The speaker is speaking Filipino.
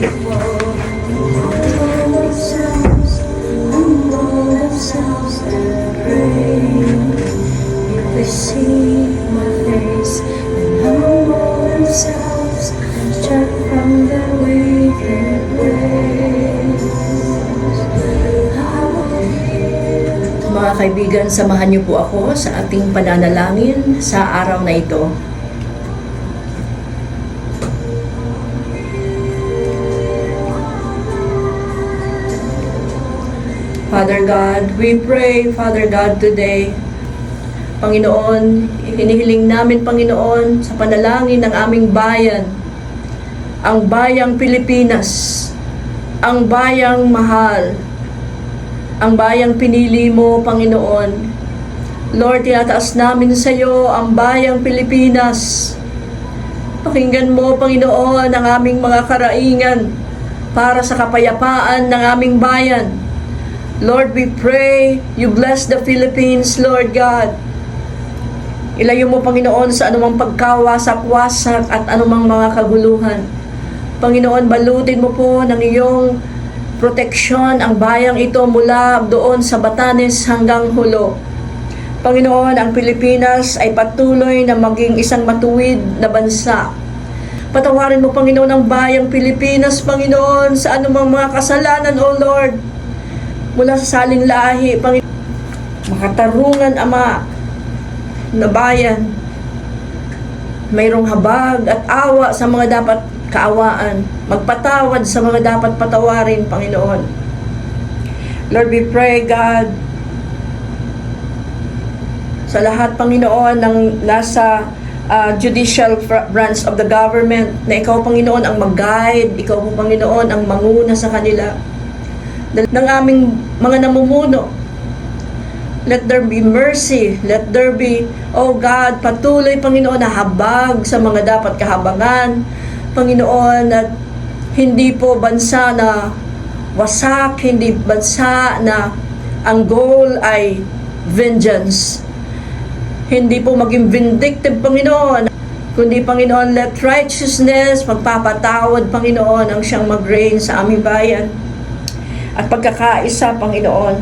Humble themselves and pray. If they see my face and humble themselves, turn from their wicked ways, I will hear. Mga kaibigan, samahan niyo po ako sa ating pananalangin sa araw na ito. Father God, we pray, Father God, today. Panginoon, hinihiling namin, Panginoon, sa panalangin ng aming bayan, ang bayang Pilipinas, ang bayang mahal, ang bayang pinili mo, Panginoon. Lord, tinataas namin sa iyo ang bayang Pilipinas. Pakinggan mo, Panginoon, ang aming mga karaingan para sa kapayapaan ng aming bayan. Lord, we pray, you bless the Philippines, Lord God. Ilayo mo, Panginoon, sa anumang pagkawasak-wasak at anumang mga kaguluhan. Panginoon, balutin mo po ng iyong proteksyon ang bayang ito mula doon sa Batanes hanggang Hulo. Panginoon, ang Pilipinas ay patuloy na maging isang matuwid na bansa. Patawarin mo, Panginoon, ang bayang Pilipinas, Panginoon, sa anumang mga kasalanan, O Lord. Mula sa saling lahi, Panginoon, makatarungan, Ama, na bayan, mayroong habag at awa sa mga dapat kaawaan, magpatawad sa mga dapat patawarin, Panginoon. Lord, we pray, God, sa lahat, Panginoon, ng nasa judicial branch of the government, na ikaw, Panginoon, ang mag-guide, ikaw po, Panginoon, ang manguna sa kanila, ng aming mga namumuno. Let there be mercy, let there be, oh God, patuloy, Panginoon, na habag sa mga dapat kahabangan, Panginoon, at hindi po bansa na wasak, hindi bansa na ang goal ay vengeance. Hindi po maging vindictive, Panginoon, kundi, Panginoon, let righteousness, magpapatawad, Panginoon, ang siyang mag-reign sa aming bayan. At pagkakaisa, Panginoon,